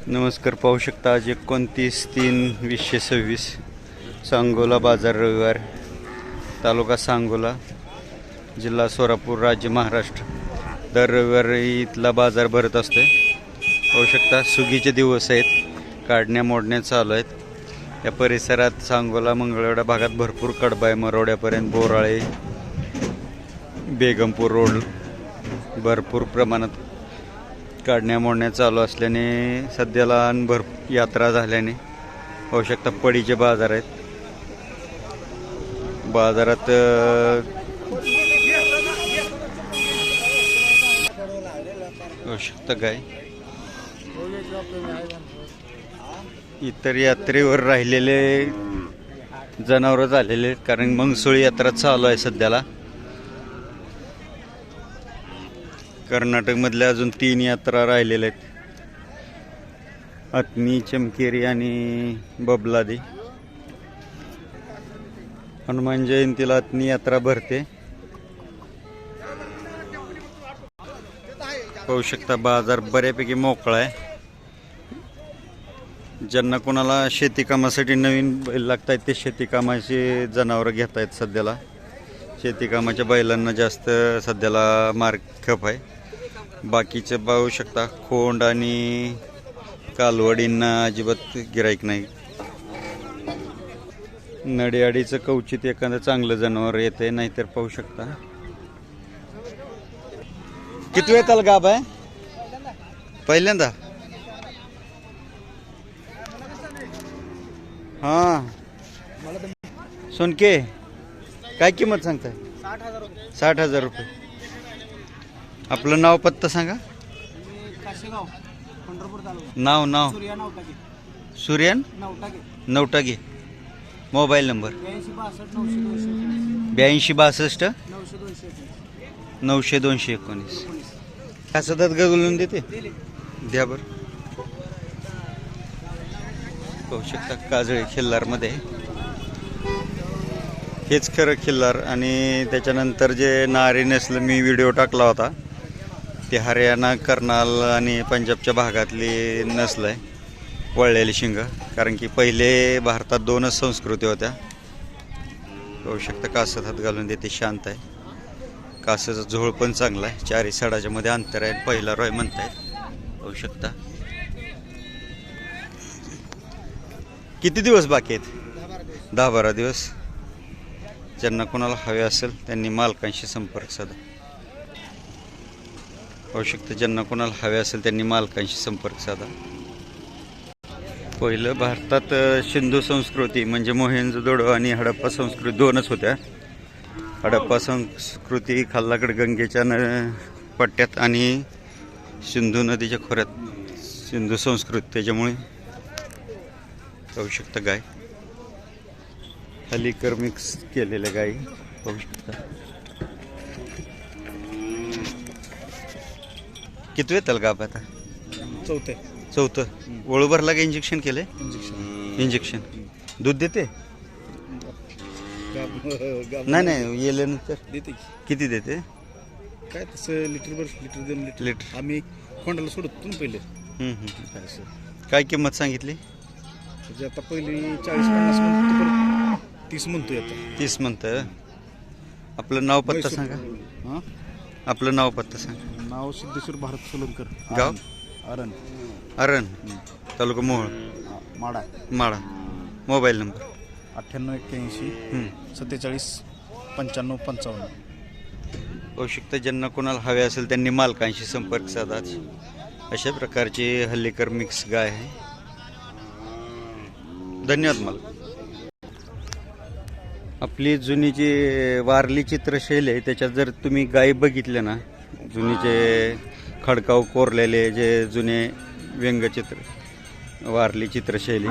नमस्कार. पाहू शकता आज 29/3/2026 सांगोला बाजार, रविवार, तालुका सांगोला, जिल्हा सोलापूर, राज्य महाराष्ट्र. दर रविवारी इथला बाजार भरत असतो. पाहू शकता सुगीचे दिवस आहेत, काढण्या मोडण्या चालू आहेत. या परिसरात सांगोला मंगळवेढा भागात भरपूर कडबा आहे. मरोड्यापर्यंत बोराळे, बेगमपूर रोड भरपूर प्रमाणात काढण्या मोडण्या चालू असल्याने सध्याला यात्रा झाल्याने पाहू शकता पडीचे बाजार आहेत. बाजारात पाहू शकता गाय. इतर यात्रेवर राहिलेले जनावर झालेले, कारण मंगसुळी यात्रा चालू आहे सध्याला. कर्नाटकमधल्या अजून 3 यात्रा राहिलेल्या आहेत, अतनी, चमकेरी आणि बबलादी. हनुमान जयंतीला अतनी यात्रा भरते. पाहू शकता बाजार बऱ्यापैकी मोकळा आहे. ज्यांना कोणाला शेती कामासाठी नवीन बैल लागत आहेत ते शेती कामाचे जनावरं घेत आहेत. सध्याला शेती कामाच्या बैलांना जास्त सध्याला खप आहे. बाकीचे पाहू शकता खोंड आणि कालवडींना अजिबात गिराईक नाही. नडीआडीचं कवचित एखादं चांगलं जनावर येते, नाहीतर पाहू शकता. किती वेळ त्याला गाभ आहे? पहिल्यांदा. हा सोनके, काय किंमत सांगताय? 60,000 रुपये. आपलं नाव पत्ता सांगा. नाव सूर्यन नवटागे. Mobile number 8262 900 219. असं दात गगलून देते द्या बरं. पाहू शकता काजळी खिल्लारमध्ये हेच खरं खिल्लार. आणि त्याच्यानंतर जे नारी नसलं मी व्हिडिओ टाकला होता ते हरियाणा, कर्नाल आणि पंजाबच्या भागातली नसल आहे, वळलेली शिंग. कारण की पहिले भारतात 2च संस्कृती होत्या. पाहू शकता कासत हात घालून देते, शांत आहे. कासाचा झोळ पण चांगला आहे. 4 सडाच्या मध्ये अंतर आहे. पहिला रॉय म्हणतायत. पाहू शकता. किती दिवस बाकी आहेत? 10-12 दिवस. ज्यांना कोणाला हवे असेल त्यांनी मालकांशी संपर्क साधा. पाहू शकता ज्यांना कोणाला हवे असेल त्यांनी मालकांशी संपर्क साधा. पहिलं भारतात सिंधू संस्कृती म्हणजे मोहेंजोदडो आणि हडप्पा संस्कृती 2च होत्या. हडप्पा संस्कृती खाल्लाकड गंगेच्या पट्ट्यात आणि सिंधू नदीच्या खोऱ्यात सिंधू संस्कृती. त्याच्यामुळे पाहू शकता गाय हलीकर मिक्स केलेल्या गायी पाहू शकता. किती वेळ त्याला गाभ आता? चौथं. वळू भरला का? इंजेक्शन केलंय? इंजेक्शन. दूध देते? नाही येल्यानंतर देते. किती देते? काय तसं लिटर 2 लिटर आम्ही खोंडाला सोडतो पहिले. काय किंमत सांगितली? आता पहिली 40-50 म्हणतो, 30 म्हणतोय आता. 30 म्हणतं. आपलं नाव पत्ता सांगा. हां, आपलं नाव पत्ता सांगा. नाव सिद्धेश्वर भारत सोलनकर. गाव? अरण, तालुका मोहोळ, माडा. Mobile number 9881 47 95 55. पाहू शकता ज्यांना कोणाला हवे असेल त्यांनी मालकांशी संपर्क साधा. अशा प्रकारची हल्लीकर मिक्स गाय आहे. धन्यवाद मालक. आपली जुनी जी वारली चित्रशैली आहे त्याच्यात जर तुम्ही गायी बघितल्या ना, जुनीचे खडकाव कोरलेले जे जुने व्यंगचित्र वारली चित्रशैली,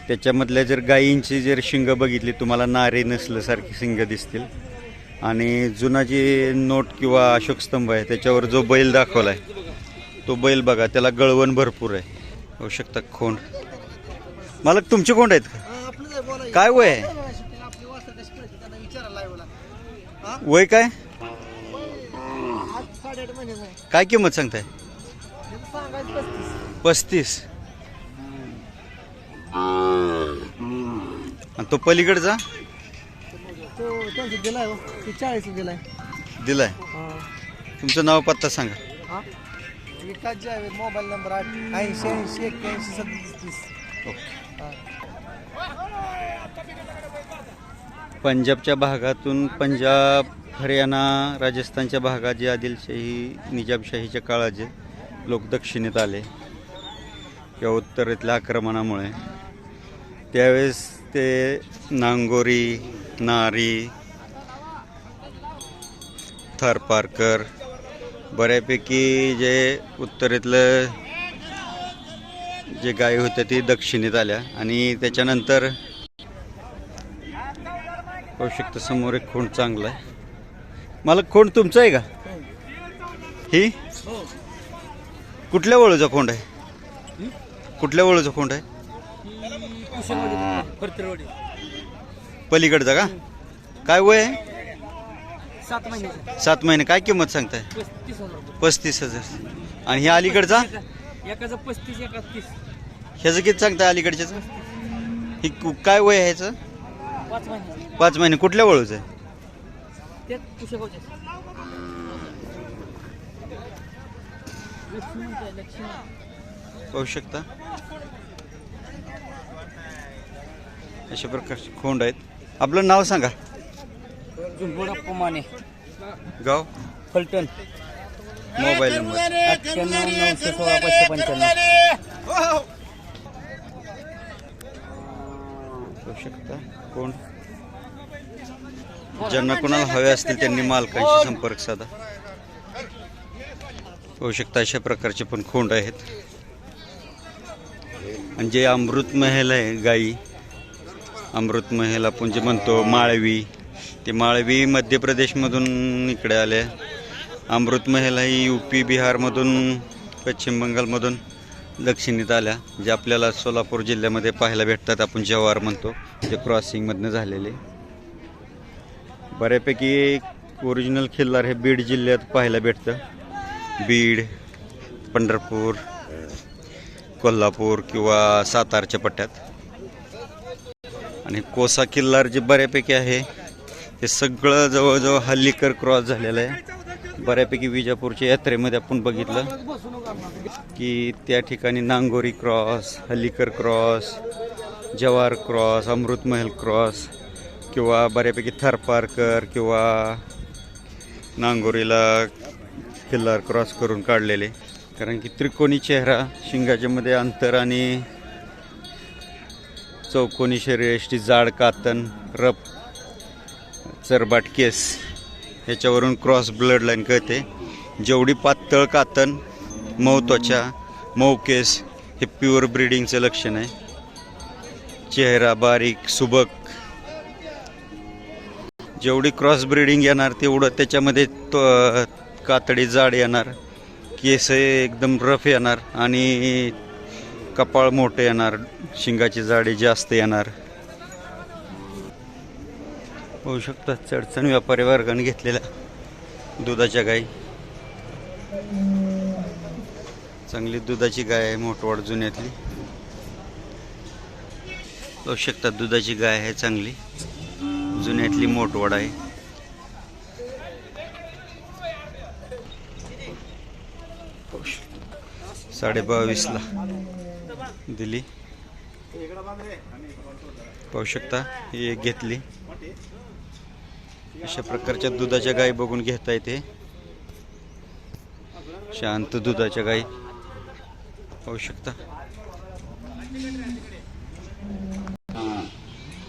त्याच्यामधल्या जर गायींची जर शिंग बघितली तुम्हाला नारी नसल्यासारखी शिंग दिसतील. आणि जुना जी नोट किंवा अशोकस्तंभ आहे त्याच्यावर जो बैल दाखवला आहे तो बैल बघा, त्याला गळवण भरपूर आहे. होऊ शकता खोंड. मालक तुमचे कोंड आहेत का? काय वय आहे? वय काय? 8.5 महिन्याचा आहे. काय किंमत सांगताय? सांगायचं 35. 35. आणि तो पलीकडचा तो त्यांचं दिलाय हो. ते 40 दिलाय. दिलाय. तुमचं नाव पत्ता सांगा. विकास जावेद, मोबाईल नंबर 8080813730. पंजाबच्या भागातून पंजाब, हरियाणा, राजस्थानच्या भागात जे आदिलशाही निजामशाहीच्या काळात जे लोक दक्षिणेत आले किंवा उत्तरेतल्या आक्रमणामुळे त्यावेळेस ते नांगोरी, नारी, थारपारकर बऱ्यापैकी जे उत्तरेतलं जे गायी होत्या ती दक्षिणेत आल्या आणि त्याच्यानंतर पाहू शकता समोर एक खोंड चांगला आहे. मला खोंड तुमचं आहे का? ही कुठल्या वळूचा खोंड आहे? कुठल्या वळूचा खोंड आहे? पलीकडचा का? काय वय आहे? 7 महिने. काय किंमत सांगताय? 35,000. आणि ह्या अलीकडचा? एकाचं 35, एकाचं 30. ह्याचं किती सांगताय अलीकडच्याच? ही काय वय आहे ह्याचं? 5 महिने. 5 महिने. कुठल्या वळूचं आहे? ते कुशेगावचे. पाहू शकता अशा प्रकारचे खोंड आहेत. आपलं नाव सांगा. झुंबुडा माने, गाव, फलटण. Mobile number 98-916-595. पाहू शकता कोण ज्यांना कोणाला हवे असतील त्यांनी मालकांशी संपर्क साधा. पाहू शकता अशा प्रकारचे पण खोंड आहेत. आणि जे अमृत महल आहे गाई, अमृत महल आपण जे म्हणतो माळवी, ते माळवी मध्य प्रदेशमधून इकडे आले. अमृत महल ही UP बिहारमधून, पश्चिम बंगालमधून दक्षिणेत आल्या, जे आपल्याला सोलापूर जिल्ह्यामध्ये पाहायला भेटतात. आपण जव्हार म्हणतो, जे क्रॉसिंगमधनं झालेले. बऱ्यापैकी ओरिजिनल खिल्लार हे बीड जिल्ह्यात पाहायला भेटतं. बीड, पंढरपूर, कोल्हापूर किंवा सातारच्या पट्ट्यात. आणि कोसा किल्लार जे बऱ्यापैकी आहे हे सगळं जवळजवळ हल्लीकर क्रॉस झालेलं आहे. बऱ्यापैकी विजापूरच्या यात्रेमध्ये आपण बघितलं की त्या ठिकाणी Nangori cross, Hallikar cross, Jawahar cross, Amrit Mahal cross किंवा बऱ्यापैकी थारपारकर किंवा नांगोरीला किल्लार क्रॉस करून काढलेले. कारण की त्रिकोणी चेहरा, शिंगाच्या मध्ये अंतर आणि चौकोनी शरीराची जाड कातन, रफ चरबाट केस, ह्याच्यावरून क्रॉस ब्लड लाईन कळते. जेवढी पातळ कातन, मऊ त्वचा, मऊ केस हे प्युअर ब्रीडिंगचं लक्षण आहे. चेहरा बारीक सुबक, जेवढी क्रॉस ब्रीडिंग येणार तेवढं त्याच्यामध्ये कातडी जाड येणार, केस एकदम रफ येणार आणि कपाळ मोठं येणार, शिंगाची जाडी जास्त येणार. होऊ शकतात चढचण व्यापारी वर्गाने घेतलेल्या दुधाच्या गाई. चांगली दुधाची गाय आहे, मोठवाड जुन्यातली. होऊ शकतात दुधाची गाय आहे, चांगली जुन्यातली मोठवाड आहे. $22,500 दिली. पाहू शकता ही एक घेतली. अशा प्रकारच्या दुधाच्या गायी बघून घेता येते. शांत दुधाच्या गायी पाहू शकता.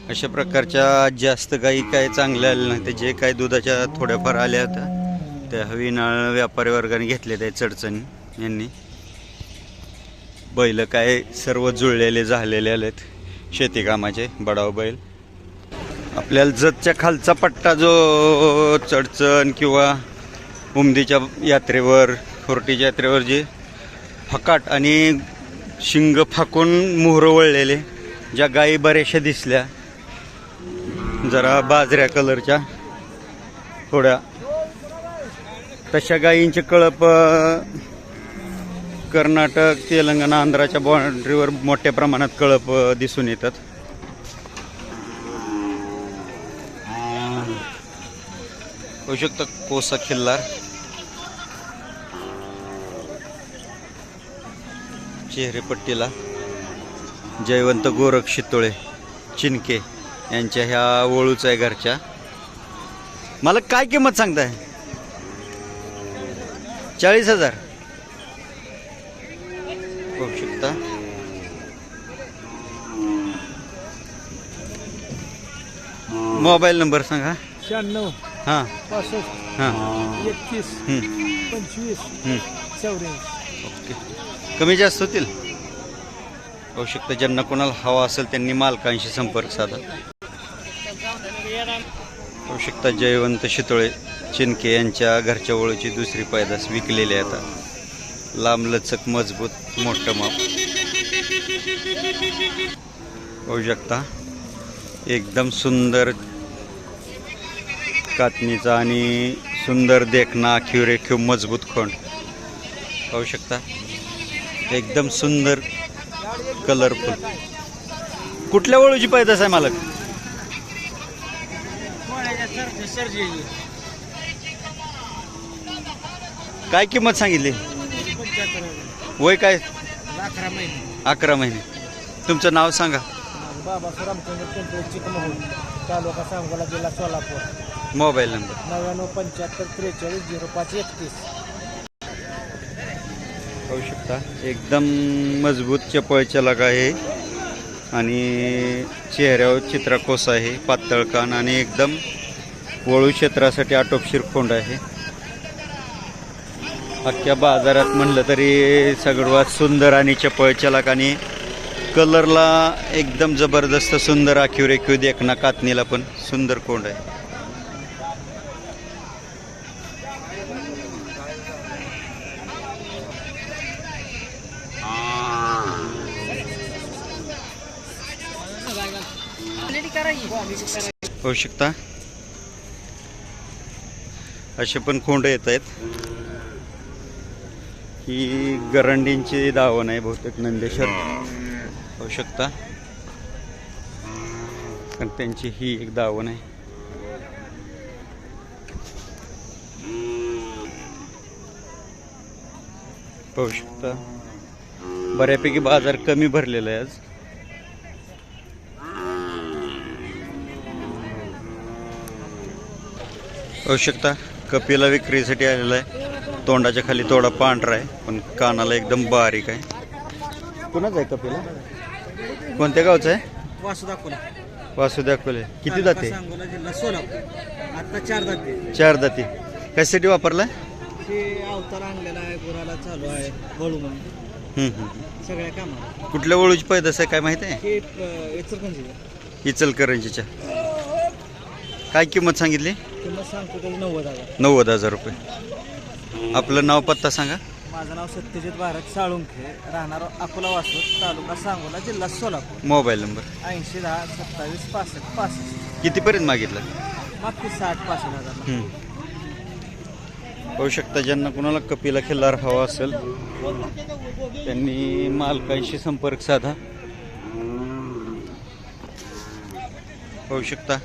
अशा प्रकारच्या जास्त गायी काय चांगल्या आल्या नाही, ते जे काय दुधाच्या थोड्याफार आल्या होत्या त्या हवीनाळ व्यापारी वर्गाने घेतले. त्या चढचणी यांनी बैल काय सर्व जुळलेले झालेले आलेत, शेती कामाचे बडाव बैल. आपल्याला जतच्या खालचा पट्टा जो चढचण किंवा उमदीच्या यात्रेवर, खोरटीच्या यात्रेवर जे फकाट आणि शिंग फाकून मोहर वळलेले ज्या गायी बऱ्याचशा दिसल्या, जरा बाजऱ्या कलरच्या थोड्या, तशा गायींचे कळप कर्नाटक, तेलंगणा, आंध्राच्या बाउंड्रीवर मोठ्या प्रमाणात कळप दिसून येतात. होऊ शकतं कोसा खिल्लार, चेहरेपट्टीला जयवंत गोरख शितोळे चिनके यांच्या ह्या वळूच आहे घरच्या. मला काय किंमत सांगताय? 40,000. होऊ शकता. मोबाईल नंबर सांगा. 96 हां 65 हां 31 25 84. ओके. कमी जास्त होतील. होऊ शकतं. ज्यांना कोणाला हवा असेल त्यांनी मालकांशी संपर्क साधा. होऊ शकता जयवंत शितोळे चिनके यांच्या घरच्या वळूची दुसरी पैदास विकलेली आहे आता. लांबलचक मजबूत मोठं माप. होऊ शकता एकदम सुंदर कातणीचा आणि सुंदर देखना रेखीव मजबूत खोंड. पाहू शकता एकदम सुंदर कलरफुल. कुठल्या वळूची पैदास आहे मालक? काय किंमत सांगितली? वय काय? 11 महिने. तुमचं नाव सांगा. बाबा रामचंद्र टेम्पल चिकमहूल, तालुका सांगोला, जिल्हा सोलापूर. Mobile number 99 75 43 05 31. पाहू शकता एकदम मजबूत चपळ चलक आहे आणि चेहऱ्यावर चित्राकोस आहे, पातळ कान आणि एकदम वळू क्षेत्रासाठी आटोपशीर खोंड आहे. अख्ख्या बाजारात म्हणलं तरी सर्वात सुंदर आणि चपळ चलक आणि कलरला एकदम जबरदस्त सुंदर आखीव रेखीव देखना कातणीला पण सुंदर खोंड आहे. होऊ शकता असे पण खोंड येत आहेत. ही गरंडींची दावण आहे बहुतेक नंदेश्वर. होऊ शकता कारण त्यांची ही एक दावण आहे. पाहू शकता बऱ्यापैकी बाजार कमी भरलेला आहे आज. पाहू शकता कपिला विक्रीसाठी आलेला आहे. तोंडाच्या खाली थोडा पांढरा आहे पण कानाला एकदम बारीक आहे. कुणाच आहे कपिला? कोणत्या गावचं आहे? वासू दाखवले. किती दाते? सांगोला, जिल्हा सोलापूर. आता 4 दाते. 4 दाते. कशासाठी वापरला? हे अवतार आणलेला आहे, गुराला चालू आहे वळू म्हणून सगळ्या कामाला. कुठल्या वळूची पैदास आहे काय माहिती आहे? हे इचलकरंजी. इचलकरंजीच्या. काय किंमत सांगितली? किंमत सांगतो त्याची 90,000. 90,000 रुपये. आपलं नाव पत्ता सांगा. माझं नाव सत्यजित भारत साळुंखे, राहणार अकोला वासू, तालुका सांगोला, जिल्हा सोलापूर. Mobile number 80 10 27 65 65. कितीपर्यंत मागितलं? मागची 60-65,000. पाहू शकता ज्यांना कुणाला कपिला खिल्लार हवा असेल त्यांनी मालकांशी संपर्क साधा. पाहू शकता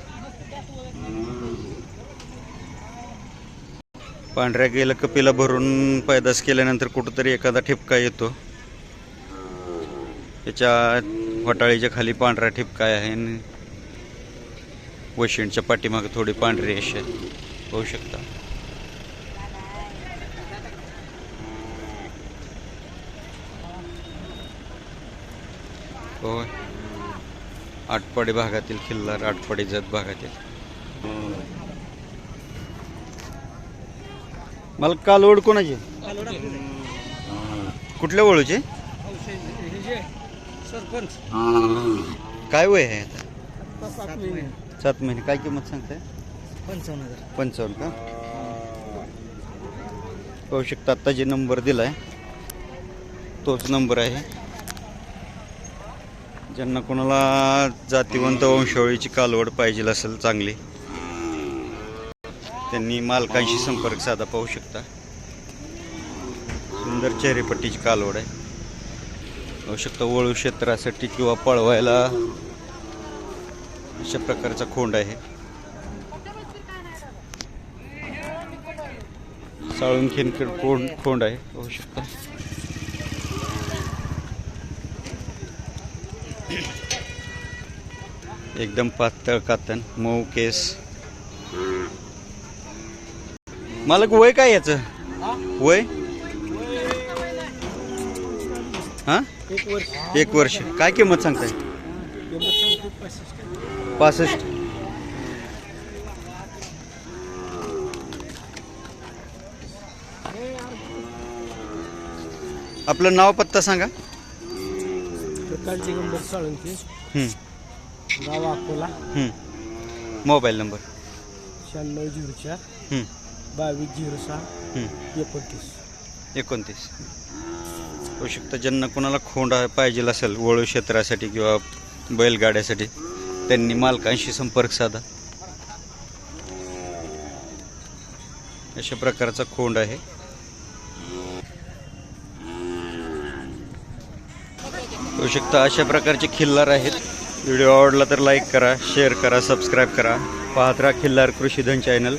पांढऱ्या गेला कपिला भरून पैदास केल्यानंतर कुठंतरी एखादा ठिपका येतो. त्याच्या वटाळीच्या खाली पांढरा ठिपका आहे आणि वशिंडच्या पाठीमागे थोडी पांढरी रेष आहे. पाहू शकता हो. आटपाडी भागातील खिल्लार, आटपाडी जत भागातील. मला कालवड कोणाची? कुठल्या वळूचे? सरपंच. काय वय आहे आता? 7 महिने. काय किंमत सांगताय? 55,000. 55 का? पाहू शकता आत्ता जे नंबर दिलाय तोच नंबर आहे. ज्यांना कोणाला जातीवंत वंशावळीची कालवड पाहिजे असेल चांगली त्यांनी मालकांशी संपर्क साधा. पाहू शकता सुंदर चेहरेपट्टीची कालवड आहे. पाहू शकता वळू क्षेत्रासाठी किंवा पळवायला अशा प्रकारचा खोंड आहे. साळुंखेंकड खोंड आहे होऊ शकता. एकदम पातळ कातन, मऊ केस. मालक वय काय याचं? वय हा 1 वर्ष. काय किंमत सांगताय? 65. आपलं नाव पत्ता सांगा. प्रकाश दिगंबर साळुंखे, हं, गाव अकोला, हं. मोबाईल नंबर 9604 हं, 2206 हं. 29. होऊ शकतं. ज्यांना कोणाला खोंड पाहिजे असेल वळू क्षेत्रासाठी किंवा बैलगाड्यासाठी त्यांनी मालकांशी संपर्क साधा. अशा प्रकारचा खोंड आहे. होऊ शकतं अशा प्रकारचे खिल्लार आहेत. व्हिडिओ आवडला तर लाईक करा, शेअर करा, सबस्क्राईब करा. पाहत राहा खिल्लार कृषीधन चॅनल.